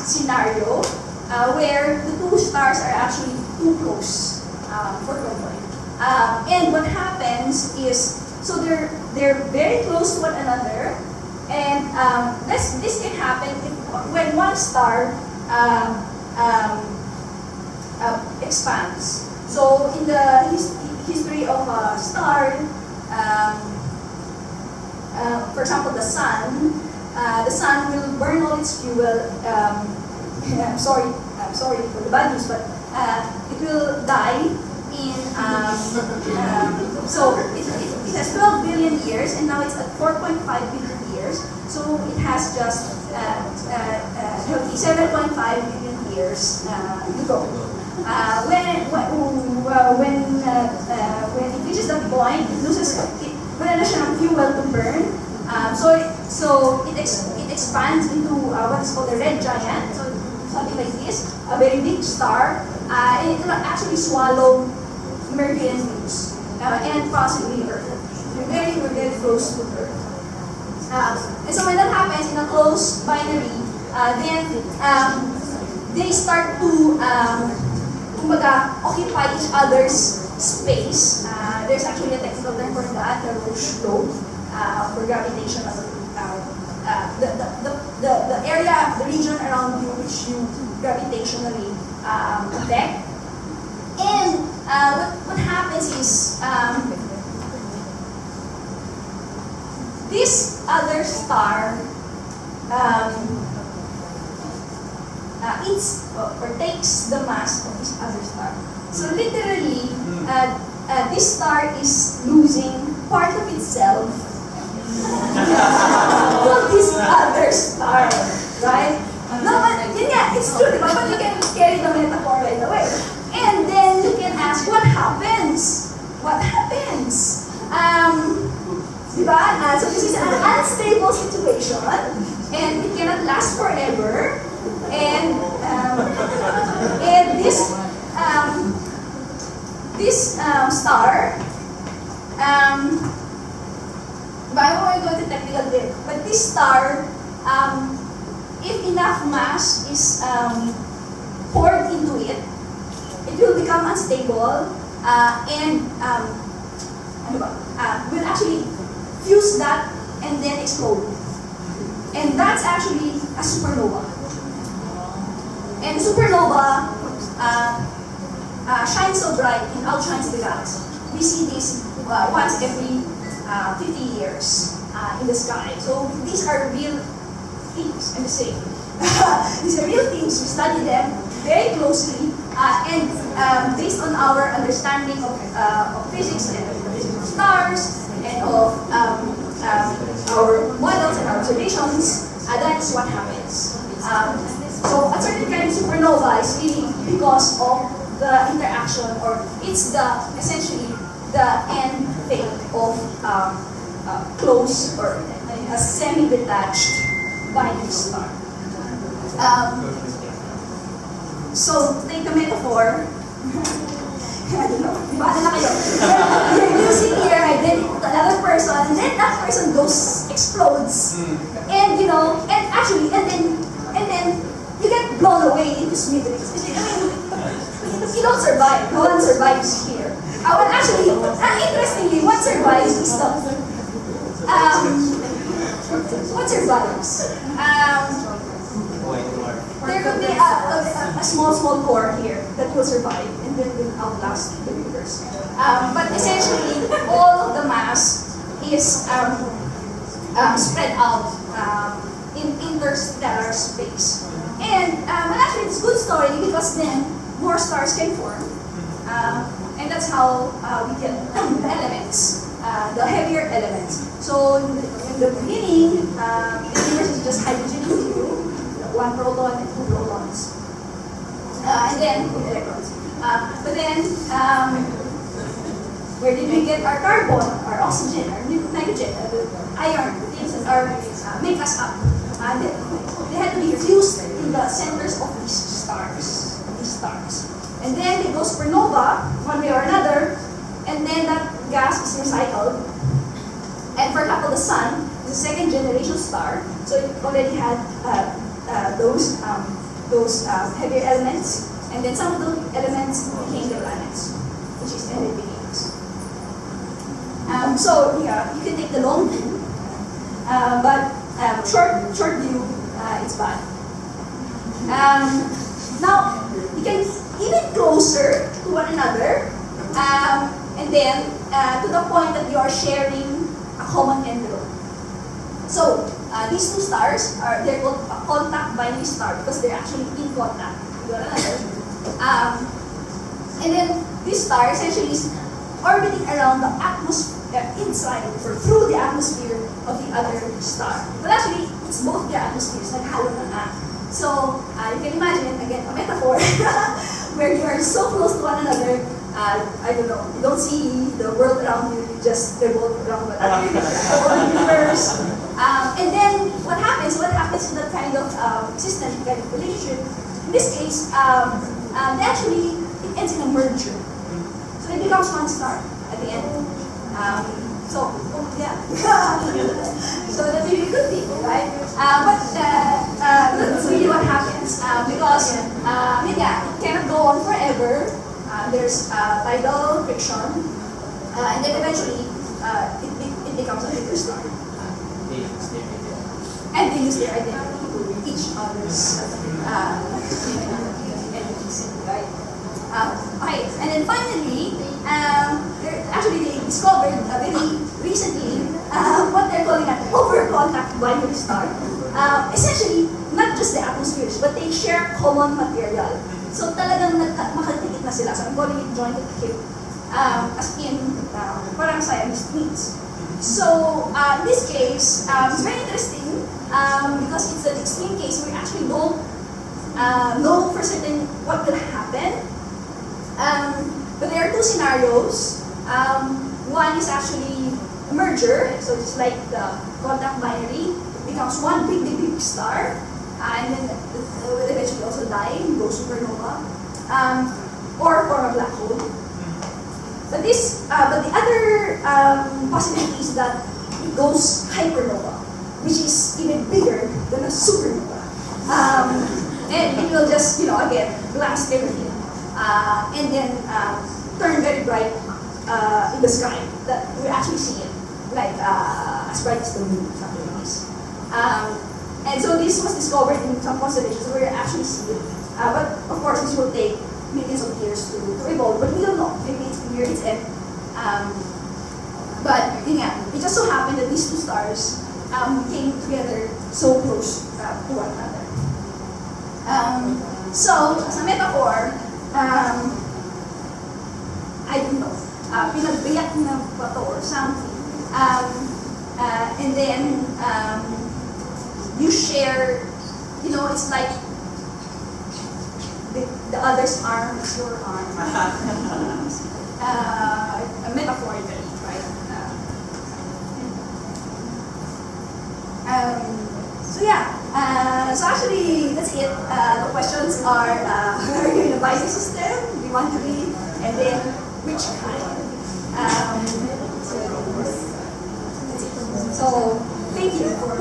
scenario where the two stars are actually too close for comfort. And what happens is, so they're very close to one another, and this can happen when one star expands. So in the history of a star, for example, the sun will burn all its fuel. I'm sorry for the bad news, but it will die in. So it has 12 billion years, and now it's at 4.5 billion years. So it has just 7.5 billion years to go. When it reaches that point, it loses. Wala na siya ng fuel to burn. So it expands into what is called a red giant. So something like this, a very big star, and it will actually swallow Mercury and Venus, and possibly Earth. We're very close to Earth. And so when that happens in a close binary, then they start to occupy each other's space. There's actually a technical term for that, the Roche law for gravitational. The area, the region around you which you gravitationally affect. And what happens is this other star eats or takes the mass of this other star. So literally, this star is losing part of itself to this other star, right? No, but yun nga, it's true, diba? But you can carry the metaphor right away. And then you can ask, what happens? What happens? Diba? So this is an unstable situation, and it cannot last forever. And this star, but I won't go into technical bit, but this star, if enough mass is poured into it, it will become unstable and will actually fuse that and then explode. And that's actually a supernova. And supernova shines so bright and outshines the galaxy. We see this once every 50 years in the sky. So these are real things, I'm saying. These are real things. We study them very closely, and based on our understanding of physics and the physics of stars and of our models and our observations, that's what happens. So a certain kind of supernova is really because of the interaction, or it's essentially the end fate of close or a semi-detached binary star. So take a metaphor. I don't know. Paano na kayo? You're using your identity to another person, and then that person explodes, and then you get blown away into smithereens. You don't survive. No one survives here. Interestingly, what survives is what survives? There could be a small core here that will survive and then will outlast the universe. But essentially, all of the mass is spread out in interstellar space. And actually, it's a good story because then more stars can form. And that's how we get the elements, the heavier elements. So in the beginning, the universe is just hydrogen and helium, one proton and two protons, and then electrons. But then, where did we get our carbon, our oxygen, our nitrogen, iron, the things that make us up? They had to be fused in the centers of these stars. And then it goes supernova, one way or another, and then that gas is recycled. And for example, the sun is a second generation star, so it already had those those heavier elements, and then some of those elements became the planets, which is and then became us. So yeah, you can take the long view, but short view, it's bad. Now you can even closer to one another, and then to the point that you are sharing a common envelope. So these two stars they're called a contact binary star because they're actually in contact with one another. And then this star essentially is orbiting around the atmosphere inside or through the atmosphere of the other star. But actually, it's both their atmospheres, like halo na. So you can imagine again a metaphor where you are so close to one another. I don't know, you don't see the world around you, you just revolve around the whole universe. And then what happens in that kind of system, kind of relationship, in this case, actually it ends in a merger. So it becomes one star at the end. Yeah. So that's really good thing, right? But that's really what happens because it cannot go on forever. There's tidal friction, and then eventually it becomes a bigger star. And they use their identity to each other's entities, right? Okay, and then finally, they discovered very recently what they're calling an over-contact binary star. Essentially, not just the atmospheres, but they share common material. So talagang makadikit na sila. So I'm calling it joint at hip. As in, parang Siamese twins. So in this case, it's very interesting because it's an extreme case where we actually don't know for certain what will happen. But there are two scenarios. One is actually a merger, so just like the contact binary, it becomes one big star, and then it will eventually also die, go supernova, or form a black hole. But the other possibility is that it goes hypernova, which is even bigger than a supernova, and it will just again blast everything. And then turn very bright in the sky. That we actually see it, like as bright as the moon, something like this. And so this was discovered in some constellations where you actually see it. But of course, this will take millions of years to evolve. But we don't know. Maybe it's near its end. But it just so happened that these two stars came together so close to one another. So as a metaphor. I don't know, pinagbiyak na bato or something. And then you share, it's like the other's arm is your arm. Metaphorically, right? So actually, that's it. The questions are, are you in a binary system? Do you want to be? And then, which kind? So thank you for